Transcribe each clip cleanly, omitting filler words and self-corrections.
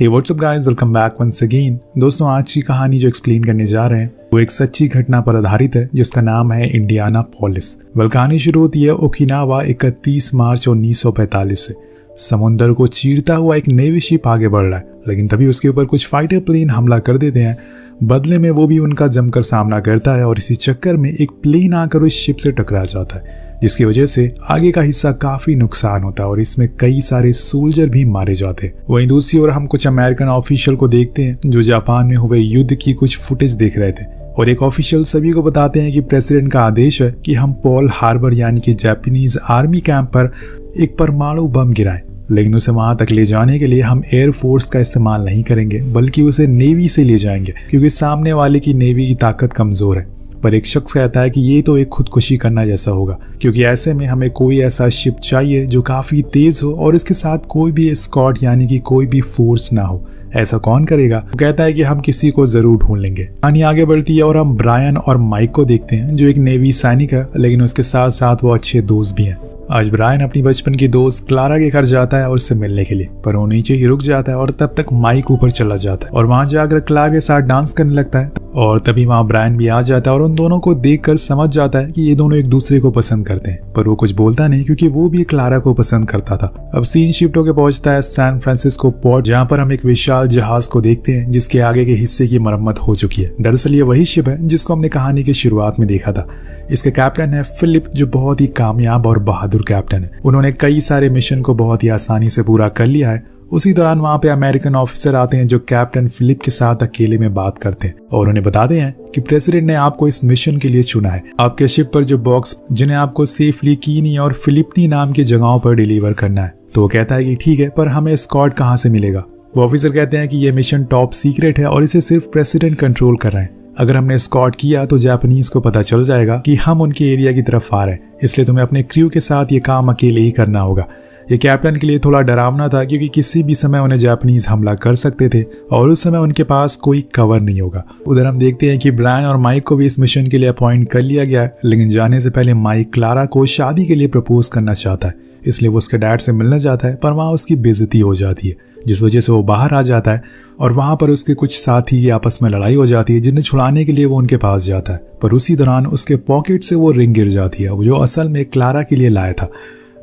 हे what's up guys, welcome back once again. दोस्तों, आज की कहानी जो एक्सप्लेन करने जा रहे हैं वो एक सच्ची घटना पर आधारित है जिसका नाम है इंडियानापोलिस। कहानी शुरू होती है ओकिनावा 31 मार्च 1945 से। समुंदर को चीरता हुआ एक नेवी शिप आगे बढ़ रहा है, लेकिन तभी उसके ऊपर कुछ फाइटर प्लेन हमला कर देते हैं। बदले में वो भी उनका जमकर सामना करता है और इसी चक्कर में एक प्लेन आकर उस शिप से टकरा जाता है, जिसकी वजह से आगे का हिस्सा काफी नुकसान होता है और इसमें कई सारे सोल्जर भी मारे जाते हैं। वहीं दूसरी ओर हम कुछ अमेरिकन ऑफिशियल को देखते हैं जो जापान में हुए युद्ध की कुछ फुटेज देख रहे थे और एक ऑफिशियल सभी को बताते हैं कि प्रेसिडेंट का आदेश है कि हम पर्ल हार्बर यानी कि जापानीज आर्मी कैंप पर एक परमाणु बम गिराएं, लेकिन उसे वहां तक ले जाने के लिए हम एयर फोर्स का इस्तेमाल नहीं करेंगे बल्कि उसे नेवी से ले जाएंगे, क्योंकि सामने वाले की नेवी की ताकत कमजोर है। पर एक शख्स कहता है कि ये तो एक खुदकुशी करना जैसा होगा, क्योंकि ऐसे में हमें कोई ऐसा शिप चाहिए जो काफी तेज हो और इसके साथ कोई भी एस्कॉर्ट यानी कि कोई भी फोर्स ना हो। ऐसा कौन करेगा? वो कहता है कि हम किसी को जरूर ढूंढ लेंगे। कहानी आगे बढ़ती है और हम ब्रायन और माइक को देखते हैं जो एक नेवी सैनिक है, लेकिन उसके साथ साथ वो अच्छे दोस्त भी हैं। आज ब्रायन अपनी बचपन की दोस्त क्लारा के घर जाता है और उससे मिलने के लिए, पर वो नीचे ही रुक जाता है और तब तक माइक ऊपर चला जाता है और वहां जाकर क्लारा के साथ डांस करने लगता है। और तभी वहां ब्रायन भी आ जाता है और उन दोनों को देखकर समझ जाता है कि ये दोनों एक दूसरे को पसंद करते हैं, पर वो कुछ बोलता नहीं क्योंकि वो भी क्लारा को पसंद करता था। अब सीन शिफ्ट होकर पहुंचता है सैन फ्रांसिस्को पोर्ट, जहां पर हम एक विशाल जहाज को देखते हैं जिसके आगे के हिस्से की मरम्मत हो चुकी है। दरअसल ये वही शिप है जिसको हमने कहानी की शुरुआत में देखा था। इसके कैप्टन है फिलिप, जो बहुत ही कामयाब और बहादुर कैप्टन है। उन्होंने कई सारे मिशन को बहुत ही आसानी से पूरा कर लिया है। उसी दौरान वहां पे अमेरिकन ऑफिसर आते हैं जो कैप्टन फिलिप के साथ अकेले में बात करते हैं और उन्हें बताते हैं कि प्रेसिडेंट ने आपको इस मिशन के लिए चुना है। आपके शिप पर जो बॉक्स जिन्हें आपको सेफली कीनी और फिलिपनी नाम की जगहों पर डिलीवर करना है। तो वो कहता है कि ठीक है, पर हमें स्कॉट कहाँ से मिलेगा? वो ऑफिसर कहते हैं कि यह मिशन टॉप सीक्रेट है और इसे सिर्फ प्रेसिडेंट कंट्रोल कर रहे हैं। अगर हमने स्कॉट किया तो जापानीज को पता चल जाएगा कि हम उनके एरिया की तरफ आ रहे हैं, इसलिए तुम्हें अपने क्रू के साथ ये काम अकेले ही करना होगा। ये कैप्टन के लिए थोड़ा डरावना था क्योंकि किसी भी समय उन्हें जापानीज हमला कर सकते थे और उस समय उनके पास कोई कवर नहीं होगा। उधर हम देखते हैं कि ब्रायन और माइक को भी इस मिशन के लिए अपॉइंट कर लिया गया है, लेकिन जाने से पहले माइक क्लारा को शादी के लिए प्रपोज करना चाहता है, इसलिए वो उसके डैड से मिलने जाता है, पर वहाँ उसकी बेइज्जती हो जाती है, जिस वजह से वो बाहर आ जाता है और वहां पर उसके कुछ साथी की आपस में लड़ाई हो जाती है, जिन्हें छुड़ाने के लिए वो उनके पास जाता है। पर उसी दौरान उसके पॉकेट से वो रिंग गिर जाती है जो असल में क्लारा के लिए लाया था।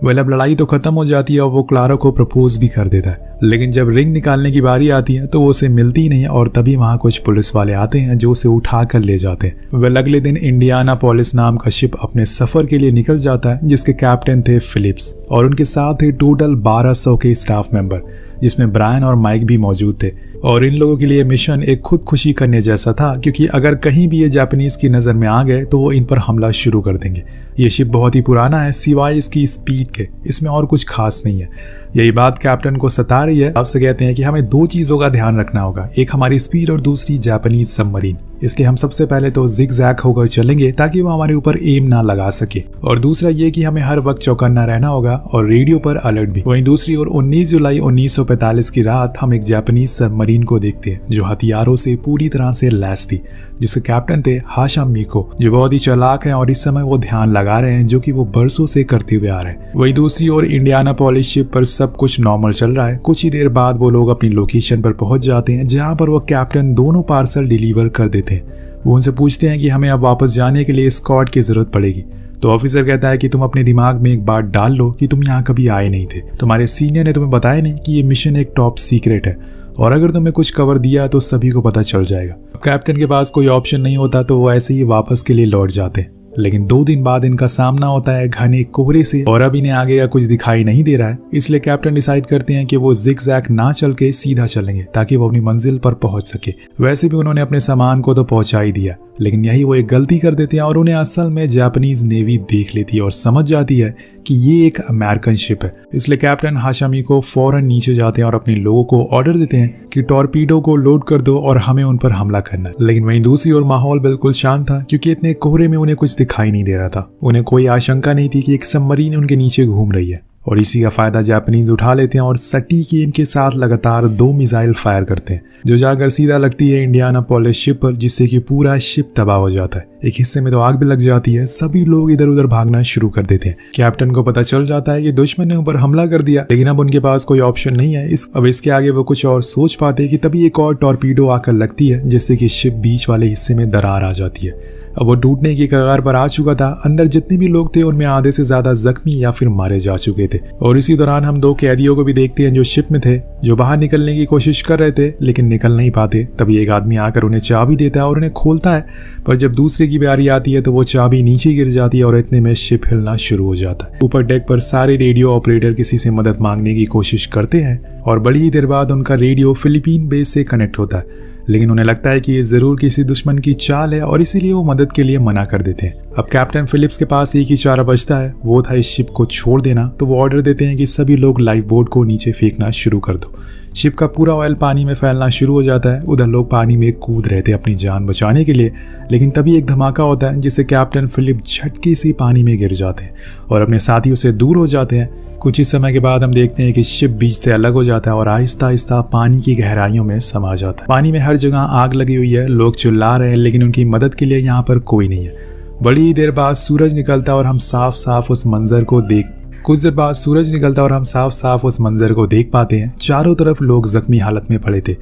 वेल, अब लड़ाई तो खत्म हो जाती है और वो क्लारा को प्रपोज भी कर देता है, लेकिन जब रिंग निकालने की बारी आती है तो वो उसे मिलती ही नहीं और तभी वहां कुछ पुलिस वाले आते हैं जो उसे उठा कर ले जाते हैं। वेल, अगले दिन इंडियानापोलिस नाम का शिप अपने सफर के लिए निकल जाता है, जिसके कैप्टन थे फिलिप्स और उनके साथ थे टोटल 1200 के स्टाफ मेंबर, जिसमें ब्रायन और माइक भी मौजूद थे। और इन लोगों के लिए मिशन एक खुदकुशी करने जैसा था, क्योंकि अगर कहीं भी ये जापानीज की नजर में आ गए तो वो इन पर हमला शुरू कर देंगे। ये शिप बहुत ही पुराना है, सिवाय इसकी स्पीड के इसमें और कुछ खास नहीं है। यही बात कैप्टन को सता रही है। आपसे कहते हैं कि हमें दो चीजों का ध्यान रखना होगा, एक हमारी स्पीड और दूसरी जापानीज सबमरीन। इसलिए हम सबसे पहले तो जिग-जैग होकर चलेंगे ताकि वो हमारे ऊपर एम ना लगा सके, और दूसरा ये कि हमें हर वक्त चौकन्ना रहना होगा और रेडियो पर अलर्ट भी। वहीं दूसरी ओर 19 जुलाई 1945 की रात हम एक जापानीज सबमरीन को देखते हैं जो हथियारों से पूरी तरह से लैस थी, जिसके कैप्टन थे हाशामिको, जो बहुत ही चालाक हैं और इस समय वो ध्यान लगा रहे हैं जो कि वो बरसों से करते हुए आ रहे हैं। वहीं दूसरी ओर इंडियानापोलिस शिप पर सब कुछ नॉर्मल चल रहा है। कुछ ही देर बाद वो लोग अपनी लोकेशन पर पहुंच जाते हैं जहां पर वो कैप्टन दोनों पार्सल डिलीवर कर देते हैं। वो उनसे पूछते हैं कि हमें अब वापस जाने के लिए स्कॉट की जरूरत पड़ेगी। तो ऑफिसर कहता है कि तुम अपने दिमाग में एक बात डाल लो कि तुम यहाँ कभी आए नहीं थे, तुम्हारे सीनियर ने तुम्हें बताया नहीं कि ये मिशन एक टॉप सीक्रेट है और अगर तुम्हें कुछ कवर दिया तो सभी को पता चल जाएगा। कैप्टन के पास कोई ऑप्शन नहीं होता तो वो ऐसे ही वापस के लिए लौट जाते हैं, लेकिन 2 दिन बाद इनका सामना होता है घने कोहरे से और अब इन्हें आगे का कुछ दिखाई नहीं दे रहा है। इसलिए कैप्टन डिसाइड करते हैं कि वो जिग-जैग ना चल के सीधा चलेंगे ताकि वो अपनी मंजिल पर पहुंच सके। वैसे भी उन्होंने अपने सामान को तो पहुंचा ही दिया, लेकिन यही वो एक गलती कर देते हैं और उन्हें असल में जापानीज नेवी देख लेती है और समझ जाती है कि ये एक अमेरिकन शिप है। इसलिए कैप्टन हाशामी को फौरन नीचे जाते हैं और अपने लोगों को ऑर्डर देते हैं कि टॉर्पीडो को लोड कर दो और हमें उन पर हमला करना है। लेकिन वहीं दूसरी ओर माहौल बिल्कुल शांत था, क्योंकि इतने कोहरे में उन्हें कुछ दिखाई नहीं दे रहा था। उन्हें कोई आशंका नहीं थी कि एक सबमरीन उनके नीचे घूम रही है। और इसी का फायदा जापानीज उठा लेते हैं और सटीक एम के साथ लगातार 2 मिसाइल फायर करते हैं जो जाकर सीधा लगती है इंडियानापोलिस शिप पर, जिससे कि पूरा शिप तबाह हो जाता है। एक हिस्से में तो आग भी लग जाती है। सभी लोग इधर उधर भागना शुरू कर देते हैं। कैप्टन को पता चल जाता है कि दुश्मन ने ऊपर हमला कर दिया, लेकिन अब उनके पास कोई ऑप्शन नहीं है। अब इसके आगे वो कुछ और सोच पाते कि तभी एक और टॉर्पीडो आकर लगती है, जिससे कि शिप बीच वाले हिस्से में दरार आ जाती है। अब वो टूटने की कगार पर आ चुका था। अंदर जितने भी लोग थे उनमें आधे से ज्यादा जख्मी या फिर मारे जा चुके थे। और इसी दौरान हम 2 कैदियों को भी देखते हैं जो शिप में थे, जो बाहर निकलने की कोशिश कर रहे थे लेकिन निकल नहीं पाते। तभी एक आदमी आकर उन्हें चाबी देता है और उन्हें खोलता है, पर जब दूसरे की बारी आती है तो वो चाबी नीचे गिर जाती है और इतने में शिप हिलना शुरू हो जाता है। ऊपर डेक पर सारे रेडियो ऑपरेटर किसी से मदद मांगने की कोशिश करते हैं और बड़ी ही देर बाद उनका रेडियो फिलीपीन बेस से कनेक्ट होता है, लेकिन उन्हें लगता है कि ये जरूर किसी दुश्मन की चाल है और इसीलिए वो मदद के लिए मना कर देते हैं। अब कैप्टन फिलिप्स के पास एक ही चारा बचता है, वो था इस शिप को छोड़ देना। तो वो ऑर्डर देते हैं कि सभी लोग लाइफ बोट को नीचे फेंकना शुरू कर दो। शिप का पूरा ऑयल पानी में फैलना शुरू हो जाता है। उधर लोग पानी में कूद रहे थे अपनी जान बचाने के लिए, लेकिन तभी एक धमाका होता है जिससे कैप्टन फिलिप झटके से पानी में गिर जाते हैं और अपने साथियों से दूर हो जाते हैं। कुछ ही समय के बाद हम देखते हैं कि शिप बीच से अलग हो जाता है और आहिस्ता आहिस्ता पानी की गहराइयों में समा जाता है। पानी में हर जगह आग लगी हुई है, लोग चिल्ला रहे हैं, लेकिन उनकी मदद के लिए यहाँ पर कोई नहीं है। बड़ी ही देर बाद सूरज निकलता और हम साफ साफ उस मंजर को देख पाते हैं। चारों तरफ लोग जख्मी हालत में पड़े थे।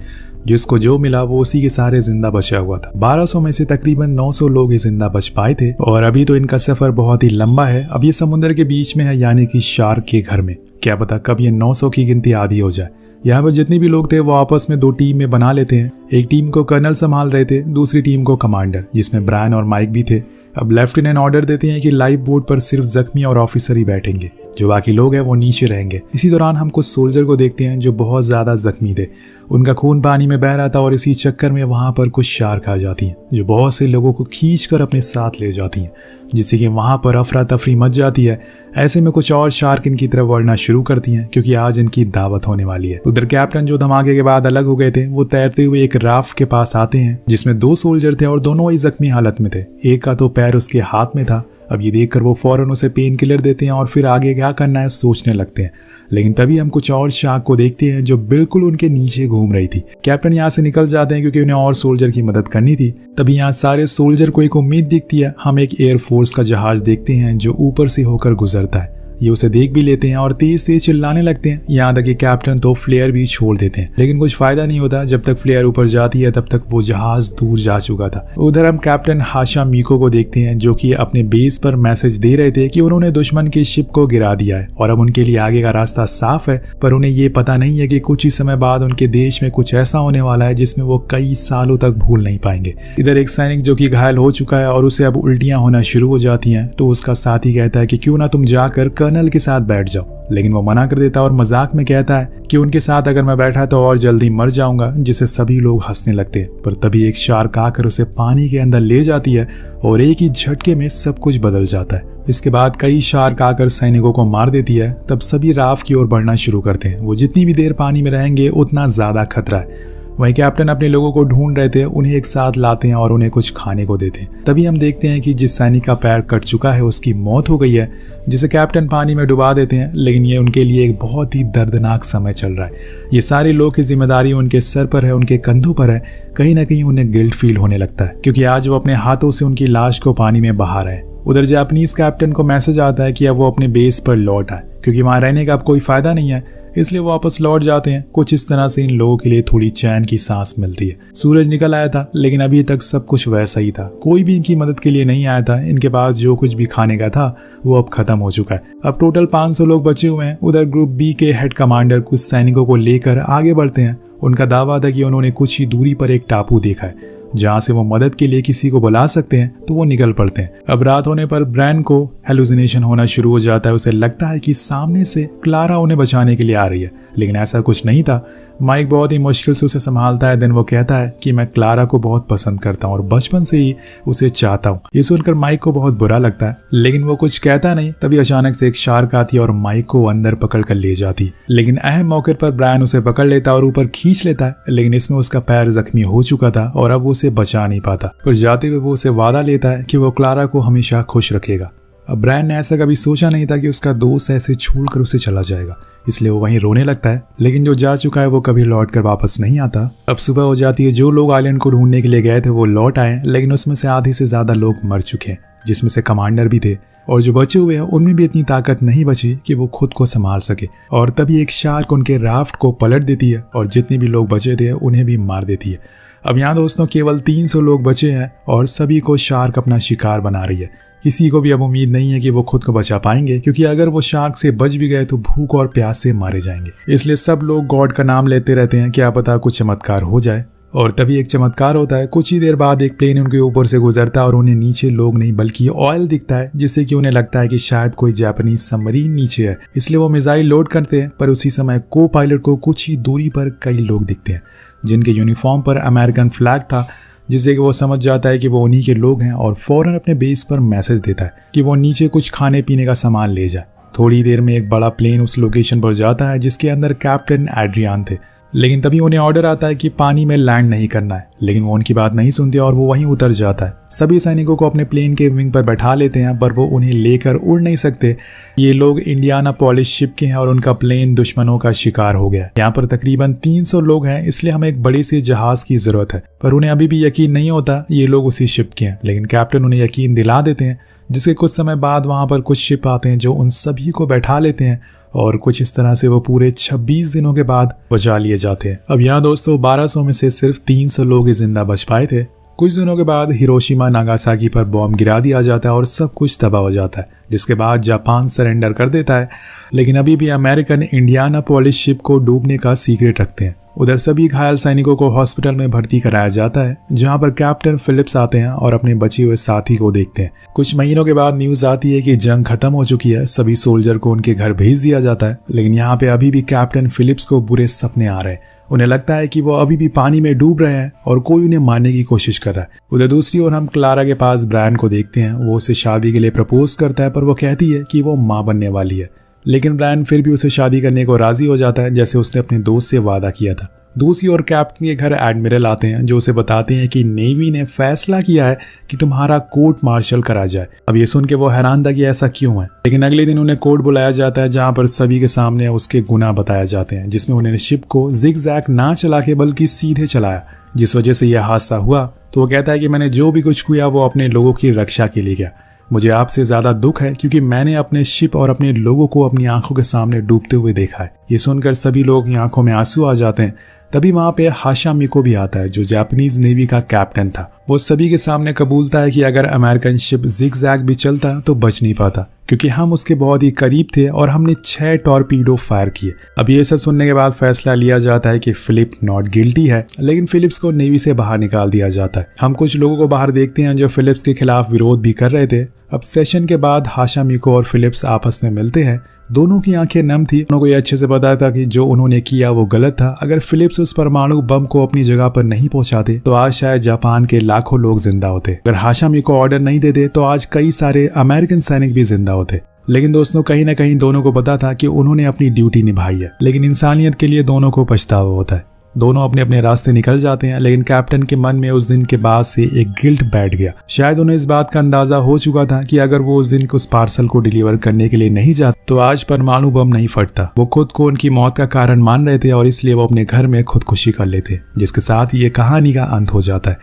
जिसको जो मिला वो उसी के सारे जिंदा बचा हुआ था। 1200 में से तकरीबन 900 लोग ही जिंदा बच पाए थे और अभी तो इनका सफर बहुत ही लंबा है। अब ये समुद्र के बीच में है, यानी कि शार्क के घर में। क्या पता कब ये 900 की गिनती आधी हो जाए। यहाँ पर जितने भी लोग थे वो आपस में 2 टीम में बना लेते हैं। एक टीम को कर्नल संभाल रहे थे, दूसरी टीम को कमांडर, जिसमें ब्रायन और माइक भी थे। अब लेफ्टिनेंट ऑर्डर देते हैं कि लाइफ बोट पर सिर्फ जख्मी और ऑफिसर ही बैठेंगे, जो बाकी लोग हैं वो नीचे रहेंगे। इसी दौरान हम कुछ सोल्जर को देखते हैं जो बहुत ज्यादा जख्मी थे। उनका खून पानी में बह रहा था और इसी चक्कर में वहां पर कुछ शार्क आ जाती हैं जो बहुत से लोगों को खींचकर अपने साथ ले जाती हैं, जिससे कि वहां पर अफरा तफरी मच जाती है। ऐसे में कुछ और शार्क इनकी तरफ बढ़ना शुरू करती हैं क्योंकि आज इनकी दावत होने वाली है। उधर कैप्टन जो धमाके के बाद अलग हो गए थे वो तैरते हुए एक राफ्ट के पास आते हैं जिसमें 2 सोल्जर थे और दोनों ही जख्मी हालत में थे। एक का तो पैर उसके हाथ में था। अब ये देखकर वो फौरन उसे पेन किलर देते हैं और फिर आगे क्या करना है सोचने लगते हैं। लेकिन तभी हम कुछ और शार्क को देखते हैं जो बिल्कुल उनके नीचे घूम रही थी। कैप्टन यहाँ से निकल जाते हैं क्योंकि उन्हें और सोल्जर की मदद करनी थी। तभी यहाँ सारे सोल्जर को एक उम्मीद दिखती है। हम एक एयरफोर्स का जहाज देखते हैं जो ऊपर से होकर गुजरता है। ये उसे देख भी लेते हैं और तेज तेज चिल्लाने लगते हैं। यहाँ तक कि कैप्टन तो फ्लेयर भी छोड़ देते हैं, लेकिन कुछ फायदा नहीं होता। जब तक फ्लेयर ऊपर जाती है तब तक वो जहाज दूर जा चुका था। उधर हम कैप्टन हाशा मीको को देखते हैं जो कि अपने बेस पर मैसेज दे रहे थे कि उन्होंने दुश्मन की शिप को गिरा दिया है और अब उनके लिए आगे का रास्ता साफ है। पर उन्हें ये पता नहीं है कि कुछ ही समय बाद उनके देश में कुछ ऐसा होने वाला है जिसमें वो कई सालों तक भूल नहीं पाएंगे। इधर एक सैनिक जो कि घायल हो चुका है और उसे अब उल्टियां होना शुरू हो जाती हैं, तो उसका साथी कहता है कि क्यों ना तुम जाकर कर्नल के साथ बैठ जाओ, लेकिन वो मना कर देता और मजाक में कहता है कि उनके साथ अगर मैं बैठा तो और जल्दी मर जाऊंगा, जिससे सभी लोग हंसने लगते हैं। पर तभी एक शार्क आकर उसे पानी के अंदर ले जाती है और एक ही झटके में सब कुछ बदल जाता है। इसके बाद कई शार्क आकर सैनिकों को मार देती है। तब सभी राफ्ट की ओर बढ़ना शुरू करते हैं। वो जितनी भी देर पानी में रहेंगे उतना ज्यादा खतरा है। वहीं कैप्टन अपने लोगों को ढूंढ रहे थे, उन्हें एक साथ लाते हैं और उन्हें कुछ खाने को देते हैं। तभी हम देखते हैं कि जिस सैनिक का पैर कट चुका है उसकी मौत हो गई है, जिसे कैप्टन पानी में डुबा देते हैं। लेकिन ये उनके लिए एक बहुत ही दर्दनाक समय चल रहा है। ये सारे लोग की जिम्मेदारी उनके सर पर है, उनके कंधों पर है। कहीं ना कहीं उन्हें गिल्ट फील होने लगता है क्योंकि आज वो अपने हाथों से उनकी लाश को पानी में बहा रहे हैं। उधर जापानीज कैप्टन को मैसेज आता है कि अब वो अपने बेस पर लौट आए क्योंकि वहां रहने का अब कोई फायदा नहीं है, इसलिए वापस लौट जाते हैं। कुछ इस तरह से इन लोगों के लिए थोड़ी चैन की सांस मिलती है। सूरज निकल आया था लेकिन अभी तक सब कुछ वैसा ही था। कोई भी इनकी मदद के लिए नहीं आया था। इनके पास जो कुछ भी खाने का था वो अब खत्म हो चुका है। अब टोटल 500 लोग बचे हुए हैं। उधर ग्रुप बी के हेड कमांडर कुछ सैनिकों को लेकर आगे बढ़ते हैं। उनका दावा था कि उन्होंने कुछ ही दूरी पर एक टापू देखा है जहां से वो मदद के लिए किसी को बुला सकते हैं, तो वो निकल पड़ते हैं। अब रात होने पर ब्रैन को हेलुसिनेशन होना शुरू हो जाता है। उसे लगता है कि सामने से क्लारा उन्हें बचाने के लिए आ रही है, लेकिन ऐसा कुछ नहीं था। माइक बहुत ही मुश्किल से उसे संभालता है। देन वो कहता है कि मैं क्लारा को बहुत पसंद करता हूँ और बचपन से ही उसे चाहता हूँ। ये सुनकर माइक को बहुत बुरा लगता है, लेकिन वो कुछ कहता नहीं। तभी अचानक से एक शार्क आती है और माइक को अंदर पकड़ कर ले जाती। लेकिन अहम मौके पर ब्रायन उसे पकड़ लेता और ऊपर खींच लेता है, लेकिन इसमें उसका पैर जख्मी हो चुका था और अब वो उसे बचा नहीं पाता। फिर जाते हुए वो उसे वादा लेता है कि वो क्लारा को हमेशा खुश रखेगा। अब ब्रायन ने ऐसा कभी सोचा नहीं था कि उसका दोस्त ऐसे छोड़कर उसे चला जाएगा, इसलिए वो वहीं रोने लगता है। लेकिन जो जा चुका है वो कभी लौट कर वापस नहीं आता। अब सुबह हो जाती है, जो लोग आइलैंड को ढूंढने के लिए गए थे वो लौट आए, लेकिन उसमें से आधे से ज्यादा लोग मर चुके हैं, जिसमें से कमांडर भी थे। और जो बचे हुए हैं उनमें भी इतनी ताकत नहीं बची कि वो खुद को संभाल सके। और तभी एक शार्क उनके राफ्ट को पलट देती है और जितने भी लोग बचे थे उन्हें भी मार देती है। अब यहाँ दोस्तों केवल 300 लोग बचे हैं और सभी को शार्क अपना शिकार बना रही है। किसी को भी अब उम्मीद नहीं है कि वो खुद को बचा पाएंगे, क्योंकि अगर वो शार्क से बच भी गए तो भूख और प्यास से मारे जाएंगे। इसलिए सब लोग गॉड का नाम लेते रहते हैं, क्या पता कुछ चमत्कार हो जाए। और तभी एक चमत्कार होता है। कुछ ही देर बाद एक प्लेन उनके ऊपर से गुजरता है और उन्हें नीचे लोग नहीं बल्कि ऑयल दिखता है, जिससे कि उन्हें लगता है कि शायद कोई जापानीज सबमरीन नीचे है। इसलिए वो मिसाइल लोड करते हैं, पर उसी समय को पायलट को कुछ ही दूरी पर कई लोग दिखते हैं जिनके यूनिफॉर्म पर अमेरिकन फ्लैग था, जिससे कि वो समझ जाता है कि वो उन्हीं के लोग हैं और फौरन अपने बेस पर मैसेज देता है कि वो नीचे कुछ खाने पीने का सामान ले जाए। थोड़ी देर में एक बड़ा प्लेन उस लोकेशन पर जाता है जिसके अंदर कैप्टन एड्रियान थे, लेकिन तभी उन्हें ऑर्डर आता है कि पानी में लैंड नहीं करना है। लेकिन वो उनकी बात नहीं सुनते और वो वहीं उतर जाता है। सभी सैनिकों को अपने प्लेन के विंग पर बैठा लेते हैं, पर वो उन्हें लेकर उड़ नहीं सकते। ये लोग इंडियानापोलिस शिप के हैं और उनका प्लेन दुश्मनों का शिकार हो गया। यहाँ पर तकरीबन 300 लोग हैं, इसलिए हमें एक बड़े से जहाज की जरूरत है। पर उन्हें अभी भी यकीन नहीं होता ये लोग उसी शिप के हैं, लेकिन कैप्टन उन्हें यकीन दिला देते हैं, जिसके कुछ समय बाद वहां पर कुछ शिप आते हैं जो उन सभी को बैठा लेते हैं और कुछ इस तरह से वो पूरे 26 दिनों के बाद बचा लिए जाते हैं। अब यहाँ दोस्तों 1200 में से सिर्फ 300 लोग ही जिंदा बच पाए थे। कुछ दिनों के बाद हिरोशिमा नागासाकी पर बॉम्ब गिरा दिया जाता है और सब कुछ तबाह हो जाता है, जिसके बाद जापान सरेंडर कर देता है। लेकिन अभी भी अमेरिकन इंडियानापोलिस शिप को डूबने का सीक्रेट रखते हैं। उधर सभी घायल सैनिकों को हॉस्पिटल में भर्ती कराया जाता है, जहां पर कैप्टन फिलिप्स आते हैं और अपने बचे हुए साथी को देखते हैं। कुछ महीनों के बाद न्यूज आती है कि जंग खत्म हो चुकी है, सभी सोल्जर को उनके घर भेज दिया जाता है। लेकिन यहाँ पे अभी भी कैप्टन फिलिप्स को बुरे सपने आ रहे हैं। उन्हें लगता है कि वो अभी भी पानी में डूब रहे हैं और कोई उन्हें मारने की कोशिश कर रहा है। उधर दूसरी ओर हम क्लारा के पास ब्रायन को देखते हैं। वो उसे शादी के लिए प्रपोज करता है, पर वो कहती है कि वो माँ बनने वाली है। लेकिन ब्रायन फिर भी उसे शादी करने को राजी हो जाता है, जैसे उसने अपने दोस्त से वादा किया था। दूसरी ओर कैप्टन के घर एडमिरल आते हैं, जो उसे बताते हैं कि नेवी ने फैसला किया है कि तुम्हारा कोर्ट मार्शल करा जाए। अब ये सुन के वो हैरान था कि ऐसा क्यों है। लेकिन अगले दिन उन्हें कोर्ट बुलाया जाता है, जहां पर सभी के सामने उसके गुनाह बताए जाते हैं, जिसमें उन्होंने शिप को जिग-जैग ना चला के बल्कि सीधे चलाया, जिस वजह से यह हादसा हुआ। तो वो कहता है कि मैंने जो भी कुछ किया वो अपने लोगों की रक्षा के लिए किया। मुझे आपसे ज्यादा दुख है क्योंकि मैंने अपने शिप और अपने लोगों को अपनी आंखों के सामने डूबते हुए देखा है। ये सुनकर सभी लोग की आंखों में आंसू आ जाते हैं। तभी वहां पे हाशा मिको भी आता है, जो जापानीज नेवी का कैप्टन था। वो सभी के सामने कबूलता है कि अगर अमेरिकन शिप जिग-जैग भी चलता तो बच नहीं पाता, क्योंकि हम उसके बहुत ही करीब थे और हमने 6 टॉर्पीडो फायर किए। अब ये सब सुनने के बाद फैसला लिया जाता है कि फिलिप नॉट गिल्टी है, लेकिन फिलिप्स को नेवी से बाहर निकाल दिया जाता है। हम कुछ लोगों को बाहर देखते हैं जो फिलिप्स के खिलाफ विरोध भी कर रहे थे। अब सेशन के बाद हाशा मिको और फिलिप्स आपस में मिलते हैं। दोनों की आंखें नम थी। दोनों को ये अच्छे से पता था कि जो उन्होंने किया वो गलत था। अगर फिलिप्स उस परमाणु बम को अपनी जगह पर नहीं पहुंचाते तो आज शायद जापान के लाखों लोग जिंदा होते। अगर हाशा मिको ऑर्डर नहीं देते तो आज कई सारे अमेरिकन सैनिक भी जिंदा होते। लेकिन दोस्तों कहीं ना कहीं दोनों को पता था कि उन्होंने अपनी ड्यूटी निभाई है, लेकिन इंसानियत के लिए दोनों को पछतावा होता है। दोनों अपने अपने रास्ते निकल जाते हैं, लेकिन कैप्टन के मन में उस दिन के बाद से एक गिल्ट बैठ गया। शायद उन्हें इस बात का अंदाजा हो चुका था कि अगर वो उस दिन उस पार्सल को डिलीवर करने के लिए नहीं जाते तो आज परमाणु बम नहीं फटता। वो खुद को उनकी मौत का कारण मान रहे थे और इसलिए वो अपने घर में खुदकुशी कर लेते, जिसके साथ ये कहानी का अंत हो जाता है।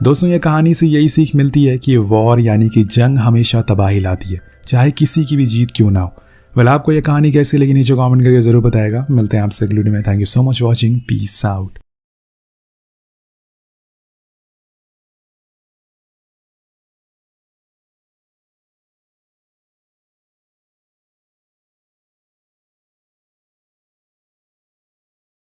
दोस्तों ये कहानी से यही सीख मिलती है कि वॉर यानी कि जंग हमेशा तबाही लाती है, चाहे किसी की भी जीत क्यों ना हो। वेल आपको ये कहानी कैसी लगी नीचे कमेंट करके जरूर बताएगा। मिलते हैं आपसे अगली वीडियो में। Thank you so much watching. Peace out.